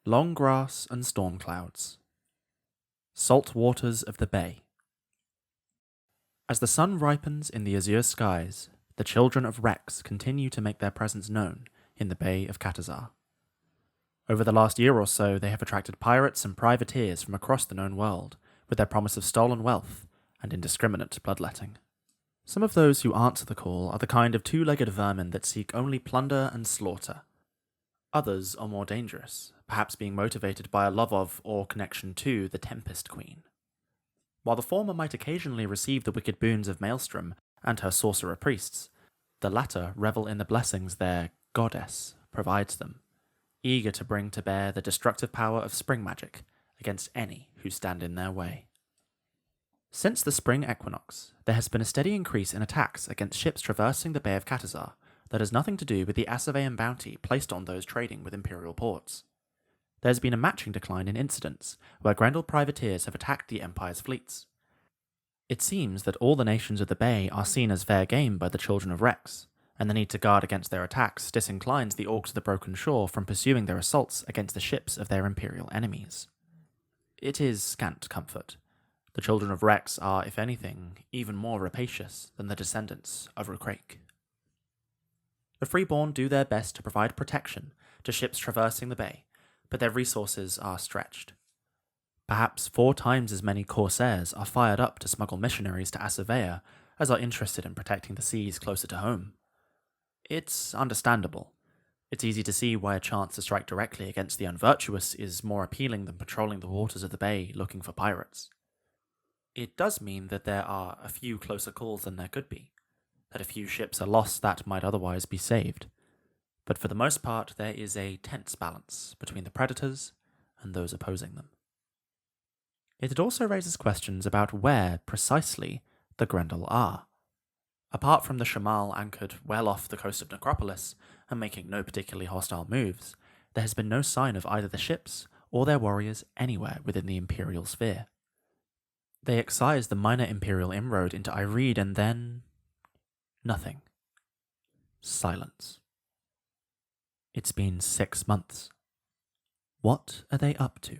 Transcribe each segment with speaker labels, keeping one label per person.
Speaker 1: Long grass and storm clouds. Salt waters of the bay. As the sun ripens in the azure skies, the children of Rex continue to make their presence known in the Bay of Catazar. Over the last year or so, they have attracted pirates and privateers from across the known world, with their promise of stolen wealth and indiscriminate bloodletting. Some of those who answer the call are the kind of two-legged vermin that seek only plunder and slaughter. Others are more dangerous, perhaps being motivated by a love of or connection to the Tempest Queen. While the former might occasionally receive the wicked boons of Maelstrom and her sorcerer priests, the latter revel in the blessings their goddess provides them, eager to bring to bear the destructive power of spring magic against any who stand in their way. Since the spring equinox, there has been a steady increase in attacks against ships traversing the Bay of Catazar that has nothing to do with the Assavean bounty placed on those trading with Imperial ports. There has been a matching decline in incidents where Grendel privateers have attacked the Empire's fleets. It seems that all the nations of the Bay are seen as fair game by the children of Rex, and the need to guard against their attacks disinclines the Orcs of the Broken Shore from pursuing their assaults against the ships of their Imperial enemies. It is scant comfort. The children of Rex are, if anything, even more rapacious than the descendants of Rukrake. The Freeborn do their best to provide protection to ships traversing the bay, but their resources are stretched. Perhaps 4 times as many corsairs are fired up to smuggle missionaries to Asavea as are interested in protecting the seas closer to home. It's understandable. It's easy to see why a chance to strike directly against the unvirtuous is more appealing than patrolling the waters of the bay looking for pirates. It does mean that there are a few closer calls than there could be, that a few ships are lost that might otherwise be saved, but for the most part there is a tense balance between the predators and those opposing them. It also raises questions about where, precisely, the Grendel are. Apart from the Shamal anchored well off the coast of Necropolis and making no particularly hostile moves, there has been no sign of either the ships or their warriors anywhere within the Imperial sphere. They excised the minor Imperial inroad into Ireed and then... nothing. Silence. It's been 6 months. What are they up to?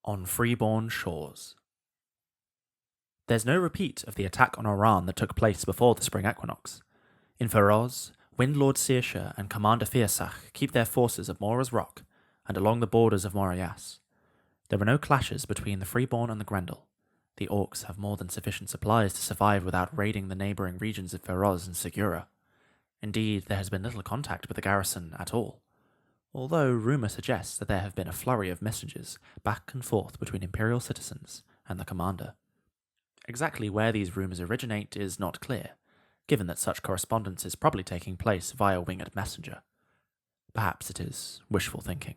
Speaker 1: On Freeborn shores. There's no repeat of the attack on Oran that took place before the spring equinox. In Feroz, Windlord Saoirse and Commander Fiasach keep their forces at Mora's Rock and along the borders of Morajas. There are no clashes between the Freeborn and the Grendel. The Orcs have more than sufficient supplies to survive without raiding the neighbouring regions of Feroz and Segura. Indeed, there has been little contact with the garrison at all, although rumour suggests that there have been a flurry of messages back and forth between Imperial citizens and the commander. Exactly where these rumours originate is not clear, given that such correspondence is probably taking place via winged messenger. Perhaps it is wishful thinking.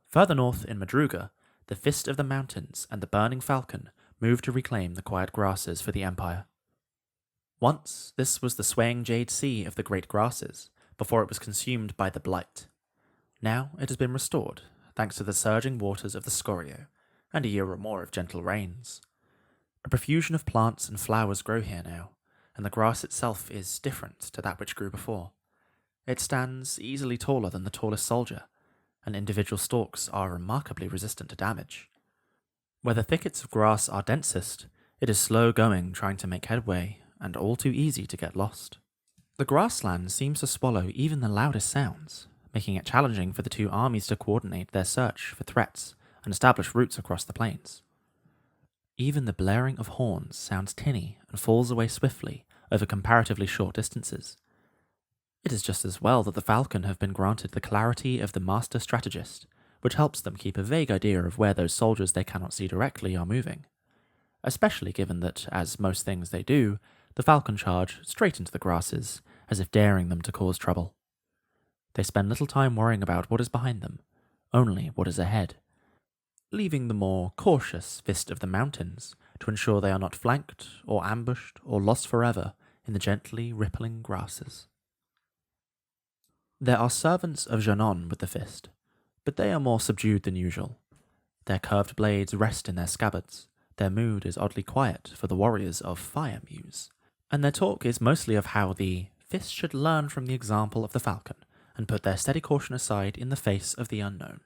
Speaker 1: Further north in Madruga, the Fist of the Mountains and the Burning Falcon move to reclaim the quiet grasses for the Empire. Once, this was the swaying Jade Sea of the Great Grasses, before it was consumed by the Blight. Now it has been restored, thanks to the surging waters of the Scorio, and a year or more of gentle rains. A profusion of plants and flowers grow here now, and the grass itself is different to that which grew before. It stands easily taller than the tallest soldier, and individual stalks are remarkably resistant to damage. Where the thickets of grass are densest, it is slow going trying to make headway, and all too easy to get lost. The grassland seems to swallow even the loudest sounds, making it challenging for the two armies to coordinate their search for threats and establish routes across the plains. Even the blaring of horns sounds tinny and falls away swiftly over comparatively short distances. It is just as well that the Falcon have been granted the clarity of the Master Strategist, which helps them keep a vague idea of where those soldiers they cannot see directly are moving, especially given that, as most things they do, the Falcon charge straight into the grasses, as if daring them to cause trouble. They spend little time worrying about what is behind them, only what is ahead, leaving the more cautious Fist of the Mountains to ensure they are not flanked or ambushed or lost forever in the gently rippling grasses. There are servants of Janon with the Fist, but they are more subdued than usual. Their curved blades rest in their scabbards, their mood is oddly quiet for the warriors of Firemuse, and their talk is mostly of how the Fist should learn from the example of the Falcon, and put their steady caution aside in the face of the unknown.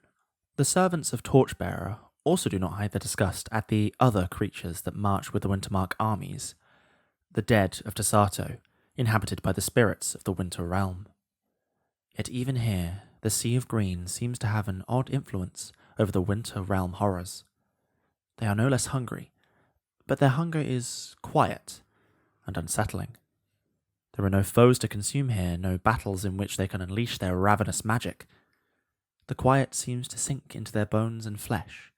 Speaker 1: The servants of Torchbearer also do not hide their disgust at the other creatures that march with the Wintermark armies, the dead of Tasato, inhabited by the spirits of the Winter Realm. Yet even here, the Sea of Green seems to have an odd influence over the Winter Realm horrors. They are no less hungry, but their hunger is quiet and unsettling. There are no foes to consume here, no battles in which they can unleash their ravenous magic. The quiet seems to sink into their bones and flesh,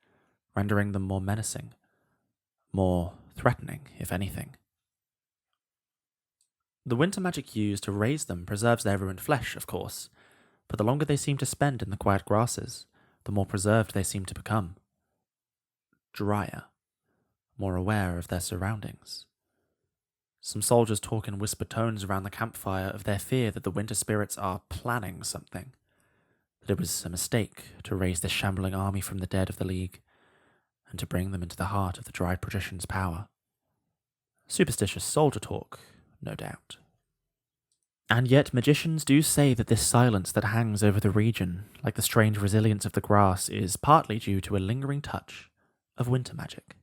Speaker 1: rendering them more menacing, more threatening, if anything. The winter magic used to raise them preserves their ruined flesh, of course, but the longer they seem to spend in the quiet grasses, the more preserved they seem to become. Drier, more aware of their surroundings. Some soldiers talk in whispered tones around the campfire of their fear that the winter spirits are planning something, that it was a mistake to raise this shambling army from the dead of the League, and to bring them into the heart of the dried patrician's power. Superstitious soldier talk, no doubt. And yet magicians do say that this silence that hangs over the region, like the strange resilience of the grass, is partly due to a lingering touch of winter magic,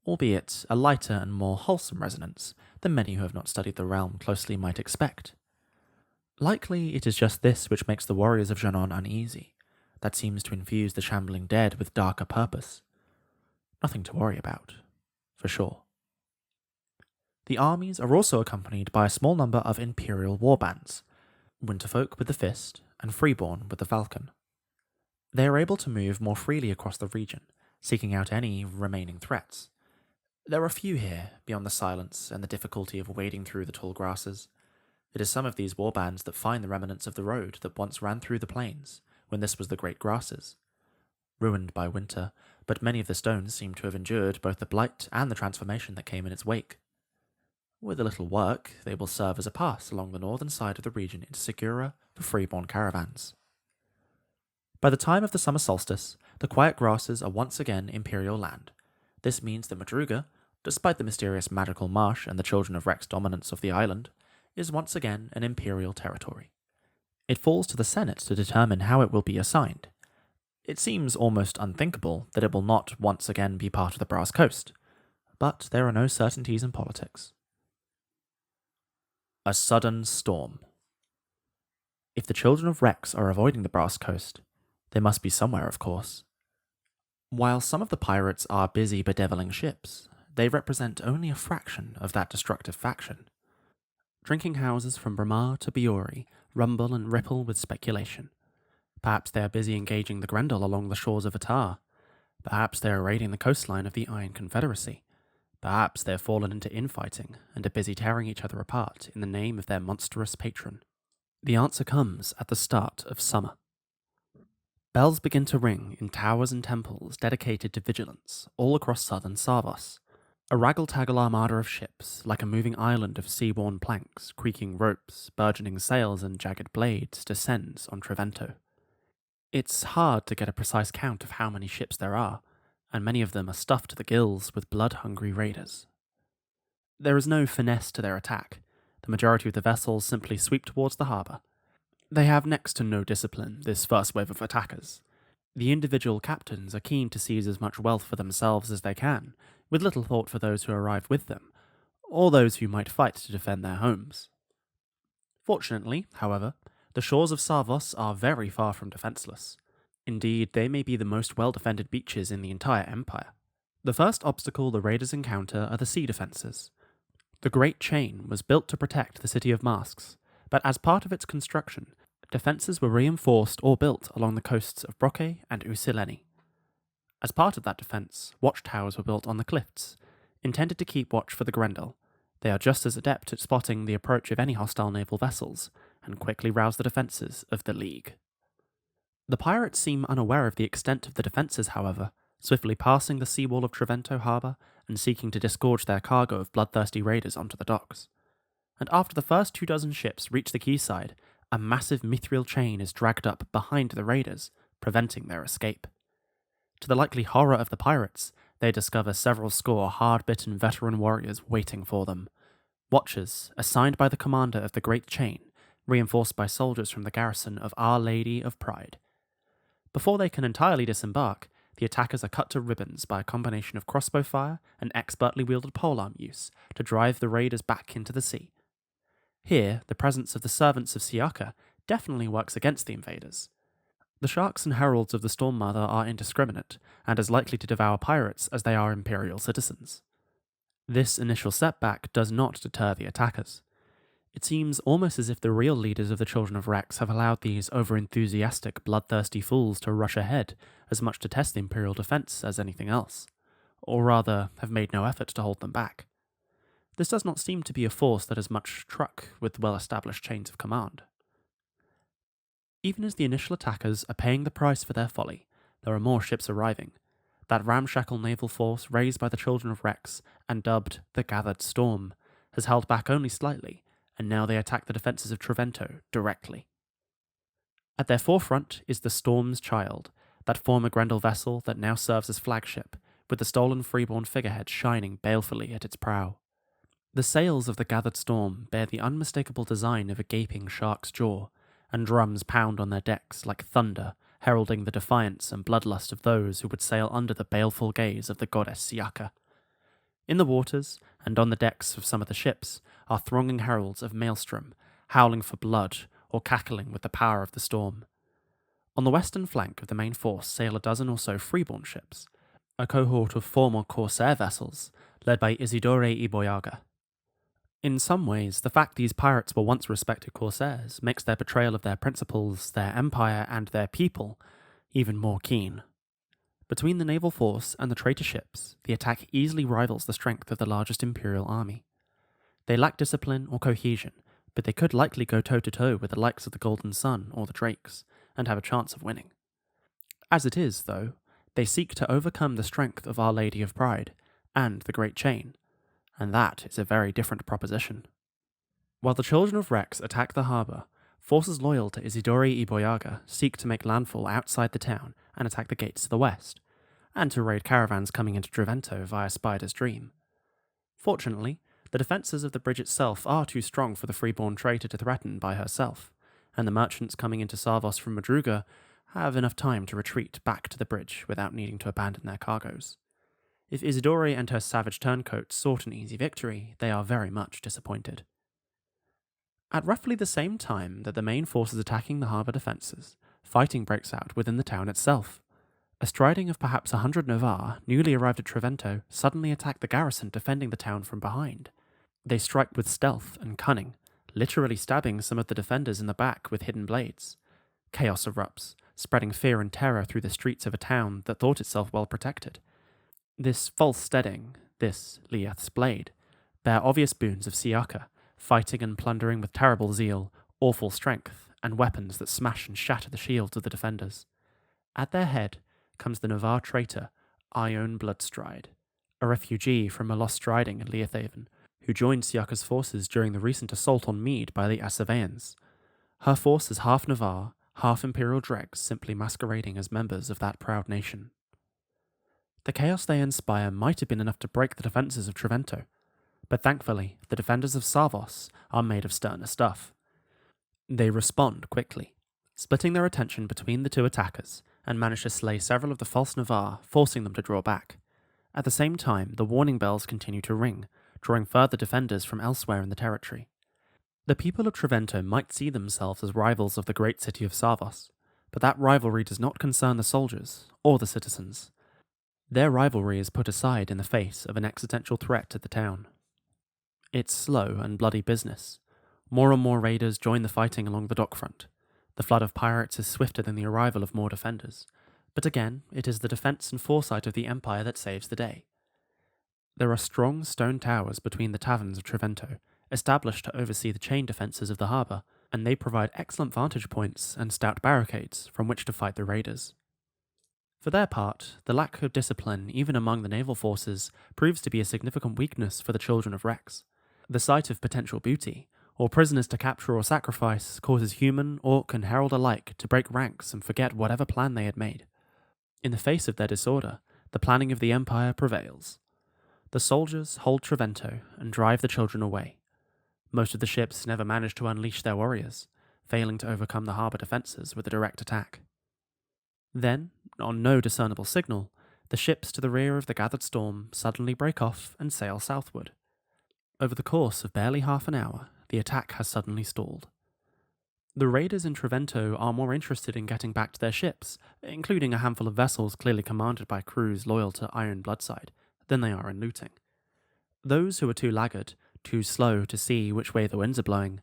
Speaker 1: albeit a lighter and more wholesome resonance than many who have not studied the realm closely might expect. Likely it is just this which makes the warriors of Janon uneasy, that seems to infuse the shambling dead with darker purpose. Nothing to worry about, for sure. The armies are also accompanied by a small number of imperial warbands, Winterfolk with the Fist and Freeborn with the Falcon. They are able to move more freely across the region, seeking out any remaining threats. There are few here, beyond the silence and the difficulty of wading through the tall grasses. It is some of these warbands that find the remnants of the road that once ran through the plains, when this was the great grasses. Ruined by winter, but many of the stones seem to have endured both the blight and the transformation that came in its wake. With a little work, they will serve as a pass along the northern side of the region into Segura for freeborn caravans. By the time of the summer solstice, the quiet grasses are once again imperial land. This means that Madruga, despite the mysterious magical marsh and the children of Rex dominance of the island, is once again an imperial territory. It falls to the Senate to determine how it will be assigned. It seems almost unthinkable that it will not once again be part of the Brass Coast, but there are no certainties in politics. A sudden storm. If the children of Rex are avoiding the Brass Coast, they must be somewhere, of course. While some of the pirates are busy bedeviling ships, they represent only a fraction of that destructive faction. Drinking houses from Bramar to Biori rumble and ripple with speculation. Perhaps they are busy engaging the Grendel along the shores of Attar. Perhaps they are raiding the coastline of the Iron Confederacy. Perhaps they have fallen into infighting and are busy tearing each other apart in the name of their monstrous patron. The answer comes at the start of summer. Bells begin to ring in towers and temples dedicated to vigilance all across southern Sarvos. A raggle-taggle armada of ships, like a moving island of sea-worn planks, creaking ropes, burgeoning sails and jagged blades, descends on Trevento. It's hard to get a precise count of how many ships there are, and many of them are stuffed to the gills with blood-hungry raiders. There is no finesse to their attack. The majority of the vessels simply sweep towards the harbour. They have next to no discipline, this first wave of attackers. The individual captains are keen to seize as much wealth for themselves as they can, with little thought for those who arrive with them, or those who might fight to defend their homes. Fortunately, however, the shores of Sarvos are very far from defenceless. Indeed, they may be the most well-defended beaches in the entire Empire. The first obstacle the raiders encounter are the sea defences. The Great Chain was built to protect the City of Masks, but as part of its construction, defences were reinforced or built along the coasts of Brocke and Usileni. As part of that defence, watchtowers were built on the cliffs, intended to keep watch for the Grendel. They are just as adept at spotting the approach of any hostile naval vessels, and quickly rouse the defences of the League. The pirates seem unaware of the extent of the defences, however, swiftly passing the seawall of Trevento harbour and seeking to disgorge their cargo of bloodthirsty raiders onto the docks. And after the first 24 ships reach the quayside, a massive mithril chain is dragged up behind the raiders, preventing their escape. To the likely horror of the pirates, they discover several score hard-bitten veteran warriors waiting for them. Watchers, assigned by the commander of the Great Chain, reinforced by soldiers from the garrison of Our Lady of Pride. Before they can entirely disembark, the attackers are cut to ribbons by a combination of crossbow fire and expertly wielded polearm use to drive the raiders back into the sea. Here, the presence of the servants of Siaka definitely works against the invaders. The sharks and heralds of the Storm Mother are indiscriminate, and as likely to devour pirates as they are imperial citizens. This initial setback does not deter the attackers. It seems almost as if the real leaders of the Children of Rex have allowed these over-enthusiastic, bloodthirsty fools to rush ahead as much to test the imperial defence as anything else, or rather, have made no effort to hold them back. This does not seem to be a force that has much truck with well-established chains of command. Even as the initial attackers are paying the price for their folly, there are more ships arriving. That ramshackle naval force raised by the Children of Rex and dubbed the Gathered Storm has held back only slightly, and now they attack the defences of Trevento directly. At their forefront is the Storm's Child, that former Grendel vessel that now serves as flagship, with the stolen freeborn figurehead shining balefully at its prow. The sails of the Gathered Storm bear the unmistakable design of a gaping shark's jaw, and drums pound on their decks like thunder, heralding the defiance and bloodlust of those who would sail under the baleful gaze of the goddess Siaka. In the waters, and on the decks of some of the ships, are thronging heralds of Maelstrom, howling for blood or cackling with the power of the storm. On the western flank of the main force sail a dozen or so freeborn ships, a cohort of former corsair vessels, led by Isidore Iboyaga. In some ways, the fact these pirates were once respected corsairs makes their betrayal of their principles, their empire, and their people even more keen. Between the naval force and the traitor ships, the attack easily rivals the strength of the largest imperial army. They lack discipline or cohesion, but they could likely go toe-to-toe with the likes of the Golden Sun or the Drakes, and have a chance of winning. As it is, though, they seek to overcome the strength of Our Lady of Pride, and the Great Chain, and that is a very different proposition. While the Children of Rex attack the harbour, forces loyal to Isidore Iboyaga seek to make landfall outside the town and attack the gates to the west, and to raid caravans coming into Trevento via Spider's Dream. Fortunately, the defences of the bridge itself are too strong for the freeborn traitor to threaten by herself, and the merchants coming into Sarvos from Madruga have enough time to retreat back to the bridge without needing to abandon their cargoes. If Isidore and her savage turncoats sought an easy victory, they are very much disappointed. At roughly the same time that the main force is attacking the harbour defences, fighting breaks out within the town itself. A striding of perhaps 100 Navarre, newly arrived at Trevento, suddenly attack the garrison defending the town from behind. They strike with stealth and cunning, literally stabbing some of the defenders in the back with hidden blades. Chaos erupts, spreading fear and terror through the streets of a town that thought itself well protected. This false steading, this Lieth's blade, bear obvious boons of Siaka, fighting and plundering with terrible zeal, awful strength, and weapons that smash and shatter the shields of the defenders. At their head comes the Navarre traitor, Ione Bloodstride, a refugee from a lost striding in Leothaven, who joined Siaka's forces during the recent assault on Mead by the Assaveans. Her force is half Navarre, half Imperial dregs simply masquerading as members of that proud nation. The chaos they inspire might have been enough to break the defences of Trevento, but thankfully the defenders of Sarvos are made of sterner stuff. They respond quickly, splitting their attention between the two attackers, and manage to slay several of the false Navarre, forcing them to draw back. At the same time, the warning bells continue to ring, drawing further defenders from elsewhere in the territory. The people of Trevento might see themselves as rivals of the great city of Sarvos, but that rivalry does not concern the soldiers or the citizens. Their rivalry is put aside in the face of an existential threat to the town. It's slow and bloody business. More and more raiders join the fighting along the dockfront. The flood of pirates is swifter than the arrival of more defenders, but again, it is the defence and foresight of the Empire that saves the day. There are strong stone towers between the taverns of Trevento, established to oversee the chain defences of the harbour, and they provide excellent vantage points and stout barricades from which to fight the raiders. For their part, the lack of discipline even among the naval forces proves to be a significant weakness for the Children of Rex. The sight of potential booty, or prisoners to capture or sacrifice, causes human, orc, and herald alike to break ranks and forget whatever plan they had made. In the face of their disorder, the planning of the Empire prevails. The soldiers hold Trevento and drive the children away. Most of the ships never manage to unleash their warriors, failing to overcome the harbour defences with a direct attack. Then, on no discernible signal, the ships to the rear of the gathered storm suddenly break off and sail southward. Over the course of barely half an hour, the attack has suddenly stalled. The raiders in Trevento are more interested in getting back to their ships, including a handful of vessels clearly commanded by crews loyal to Iron Bloodside, than they are in looting. Those who are too laggard, too slow to see which way the winds are blowing,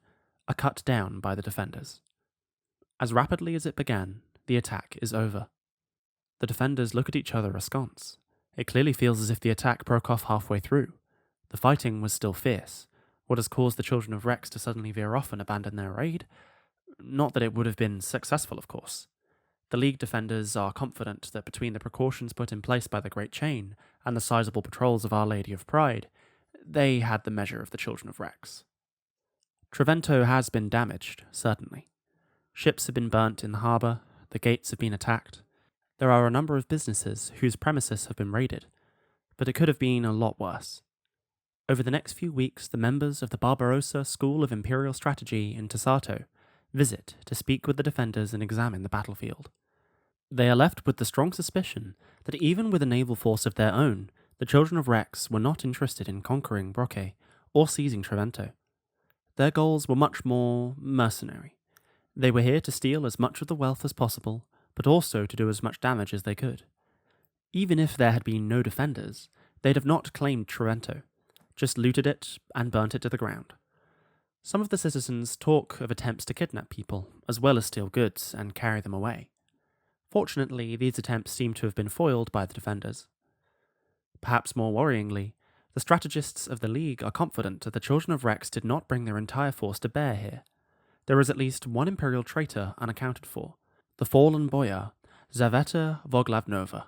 Speaker 1: are cut down by the defenders. As rapidly as it began, the attack is over. The defenders look at each other askance. It clearly feels as if the attack broke off halfway through. The fighting was still fierce. What has caused the Children of Rex to suddenly veer off and abandon their raid? Not that it would have been successful, of course. The League defenders are confident that between the precautions put in place by the Great Chain and the sizable patrols of Our Lady of Pride, they had the measure of the Children of Rex. Trevento has been damaged, certainly. Ships have been burnt in the harbour, the gates have been attacked. There are a number of businesses whose premises have been raided, but it could have been a lot worse. Over the next few weeks, the members of the Barbarossa School of Imperial Strategy in Tasato visit to speak with the defenders and examine the battlefield. They are left with the strong suspicion that even with a naval force of their own, the Children of Rex were not interested in conquering Brocche or seizing Trevento. Their goals were much more mercenary. They were here to steal as much of the wealth as possible, but also to do as much damage as they could. Even if there had been no defenders, they'd have not claimed Trevento, just looted it and burnt it to the ground. Some of the citizens talk of attempts to kidnap people, as well as steal goods and carry them away. Fortunately, these attempts seem to have been foiled by the defenders. Perhaps more worryingly, the strategists of the League are confident that the Children of Rex did not bring their entire force to bear here. There is at least one Imperial traitor unaccounted for, the fallen boyar, Zaveta Voglavnova,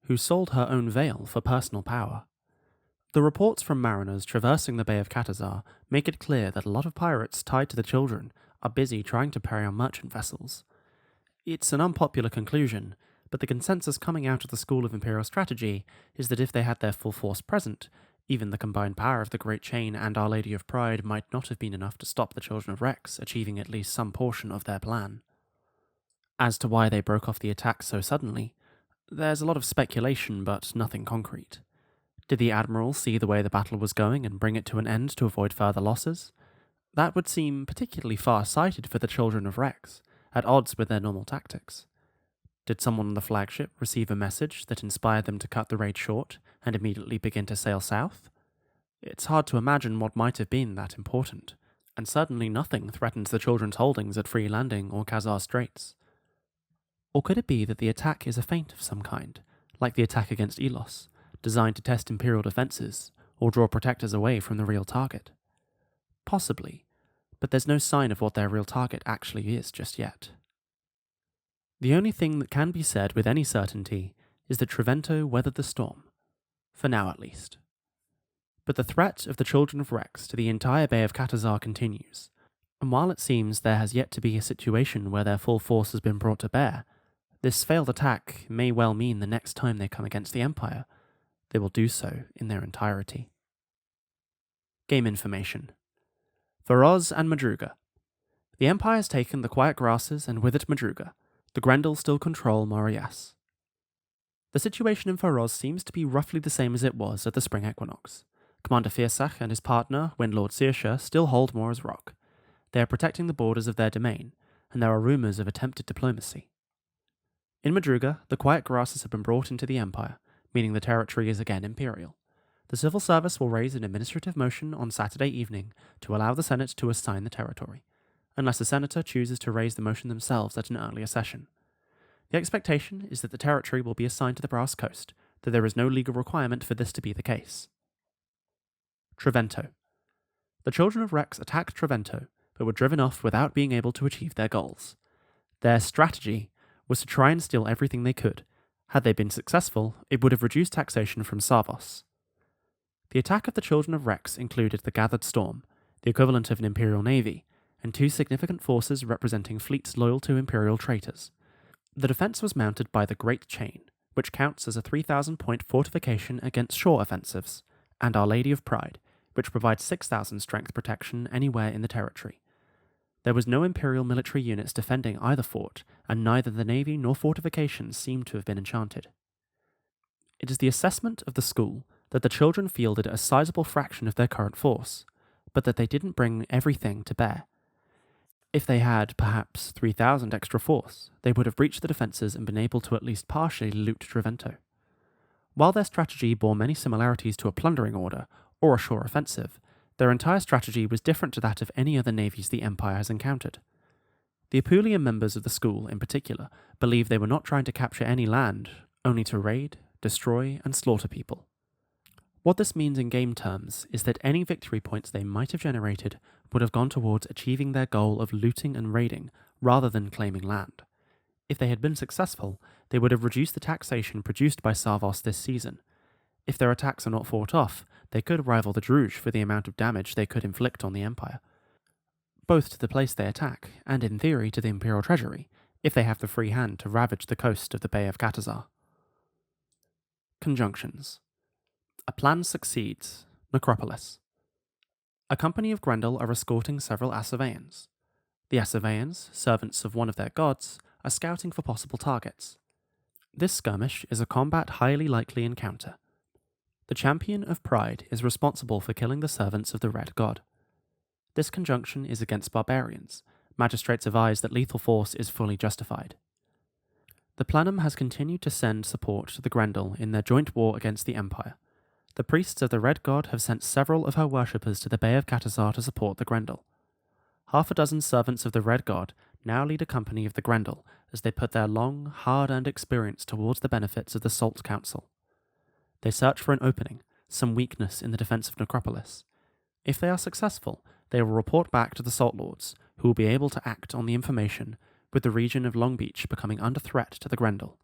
Speaker 1: who sold her own veil for personal power. The reports from mariners traversing the Bay of Katazar make it clear that a lot of pirates tied to the children are busy trying to prey on merchant vessels. It's an unpopular conclusion, but the consensus coming out of the School of Imperial Strategy is that if they had their full force present, even the combined power of the Great Chain and Our Lady of Pride might not have been enough to stop the Children of Rex achieving at least some portion of their plan. As to why they broke off the attack so suddenly, there's a lot of speculation but nothing concrete. Did the Admiral see the way the battle was going and bring it to an end to avoid further losses? That would seem particularly far-sighted for the Children of Rex, at odds with their normal tactics. Did someone on the flagship receive a message that inspired them to cut the raid short and immediately begin to sail south? It's hard to imagine what might have been that important, and certainly nothing threatens the Children's holdings at Free Landing or Khazar Straits. Or could it be that the attack is a feint of some kind, like the attack against Elos, designed to test Imperial defences or draw protectors away from the real target? Possibly, but there's no sign of what their real target actually is just yet. The only thing that can be said with any certainty is that Trevento weathered the storm, for now at least. But the threat of the Children of Rex to the entire Bay of Katazar continues, and while it seems there has yet to be a situation where their full force has been brought to bear, this failed attack may well mean the next time they come against the Empire, they will do so in their entirety. Game information. Feroz and Madruga. The Empire has taken the Quiet Grasses and with it Madruga. The Grendel still control Morias. The situation in Feroz seems to be roughly the same as it was at the spring equinox. Commander Firsach and his partner, Windlord Saoirse, still hold Mora's Rock. They are protecting the borders of their domain, and there are rumours of attempted diplomacy. In Madruga, the Quiet Grasses have been brought into the Empire, meaning the territory is again imperial. The civil service will raise an administrative motion on Saturday evening to allow the Senate to assign the territory, unless the senator chooses to raise the motion themselves at an earlier session. The expectation is that the territory will be assigned to the Brass Coast, though there is no legal requirement for this to be the case. Trevento. The Children of Rex attacked Trevento, but were driven off without being able to achieve their goals. Their strategy was to try and steal everything they could. Had they been successful, it would have reduced taxation from Savos. The attack of the Children of Rex included the Gathered Storm, the equivalent of an Imperial Navy, and two significant forces representing fleets loyal to Imperial traitors. The defence was mounted by the Great Chain, which counts as a 3,000-point fortification against shore offensives, and Our Lady of Pride, which provides 6,000 strength protection anywhere in the territory. There was no Imperial military units defending either fort, and neither the navy nor fortifications seemed to have been enchanted. It is the assessment of the school that the children fielded a sizable fraction of their current force, but that they didn't bring everything to bear. If they had, perhaps, 3,000 extra force, they would have breached the defences and been able to at least partially loot Trivento. While their strategy bore many similarities to a plundering order or a shore offensive, their entire strategy was different to that of any other navies the Empire has encountered. The Apulian members of the school, in particular, believed they were not trying to capture any land, only to raid, destroy, and slaughter people. What this means in game terms is that any victory points they might have generated would have gone towards achieving their goal of looting and raiding rather than claiming land. If they had been successful, they would have reduced the taxation produced by Sarvos this season. If their attacks are not fought off, they could rival the Druge for the amount of damage they could inflict on the Empire, both to the place they attack, and in theory to the Imperial Treasury, if they have the free hand to ravage the coast of the Bay of Catazar. Conjunctions. A plan succeeds. Necropolis. A company of Grendel are escorting several Assaveans. The Assaveans, servants of one of their gods, are scouting for possible targets. This skirmish is a combat highly likely encounter. The champion of Pride is responsible for killing the servants of the Red God. This conjunction is against barbarians. Magistrates advise that lethal force is fully justified. The Planum has continued to send support to the Grendel in their joint war against the Empire. The priests of the Red God have sent several of her worshippers to the Bay of Catazar to support the Grendel. Half a dozen servants of the Red God now lead a company of the Grendel as they put their long, hard-earned experience towards the benefits of the Salt Council. They search for an opening, some weakness in the defence of Necropolis. If they are successful, they will report back to the Salt Lords, who will be able to act on the information, with the region of Long Beach becoming under threat to the Grendel.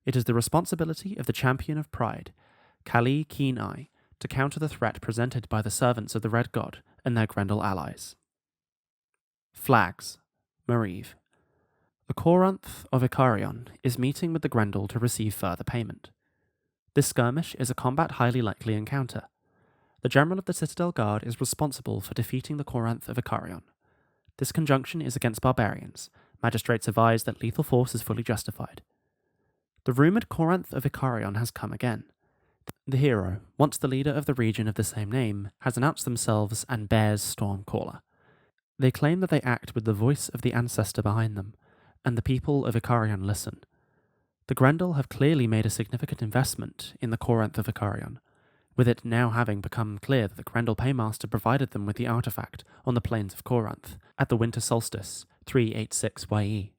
Speaker 1: It is the responsibility of the champion of Pride, Kali Keen Eye, to counter the threat presented by the servants of the Red God and their Grendel allies. Flags. Mariv. The Corinth of Icarion is meeting with the Grendel to receive further payment. This skirmish is a combat highly likely encounter. The general of the Citadel Guard is responsible for defeating the Corinth of Icarion. This conjunction is against barbarians. Magistrates advise that lethal force is fully justified. The rumoured Corinth of Icarion has come again. The hero, once the leader of the region of the same name, has announced themselves and bears Stormcaller. They claim that they act with the voice of the ancestor behind them, and the people of Icarion listen. The Grendel have clearly made a significant investment in the Corinth of Icarion, with it now having become clear that the Grendel Paymaster provided them with the artifact on the plains of Corinth at the winter solstice 386 YE.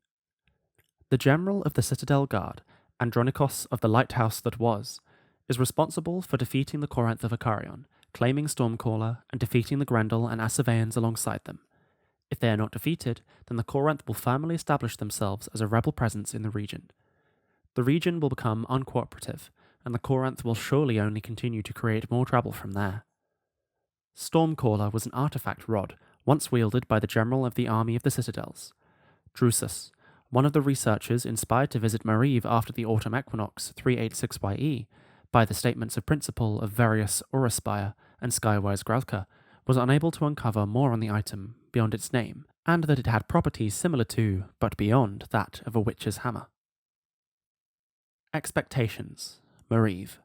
Speaker 1: The general of the Citadel Guard, Andronikos of the Lighthouse that was, is responsible for defeating the Corinth of Icarion, claiming Stormcaller, and defeating the Grendel and Assaveans alongside them. If they are not defeated, then the Corinth will firmly establish themselves as a rebel presence in the region. The region will become uncooperative, and the Corinth will surely only continue to create more trouble from there. Stormcaller was an artifact rod once wielded by the general of the army of the Citadels, Drusus, one of the researchers inspired to visit Mariv after the autumn equinox 386 YE, by the statements of principle of Varius Orospire and Skywise Gralka, was unable to uncover more on the item beyond its name, and that it had properties similar to, but beyond, that of a witch's hammer. Expectations. Mariv.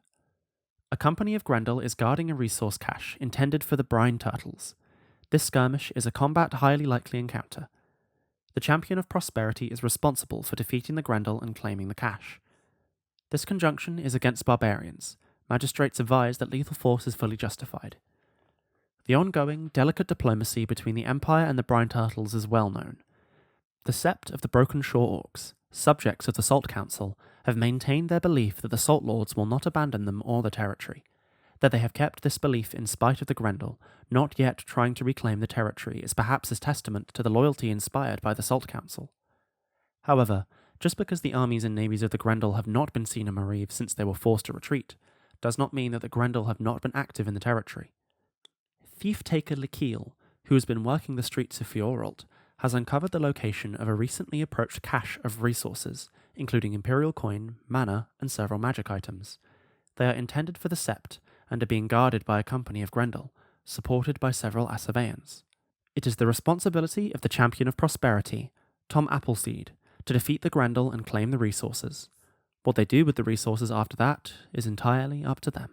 Speaker 1: A company of Grendel is guarding a resource cache intended for the brine turtles. This skirmish is a combat highly likely encounter. The champion of prosperity is responsible for defeating the Grendel and claiming the cache. This conjunction is against barbarians. Magistrates advise that lethal force is fully justified. The ongoing, delicate diplomacy between the Empire and the brine turtles is well known. The Sept of the Broken Shore Orcs, subjects of the Salt Council, have maintained their belief that the Salt Lords will not abandon them or the territory. That they have kept this belief in spite of the Grendel, not yet trying to reclaim the territory, is perhaps a testament to the loyalty inspired by the Salt Council. However, just because the armies and navies of the Grendel have not been seen in Mariv since they were forced to retreat, does not mean that the Grendel have not been active in the territory. Thief-taker Likeel, who has been working the streets of Fioralt, has uncovered the location of a recently approached cache of resources, including Imperial coin, mana, and several magic items. They are intended for the Sept, and are being guarded by a company of Grendel, supported by several Assaveans. It is the responsibility of the Champion of Prosperity, Tom Appleseed, to defeat the Grendel and claim the resources. What they do with the resources after that is entirely up to them.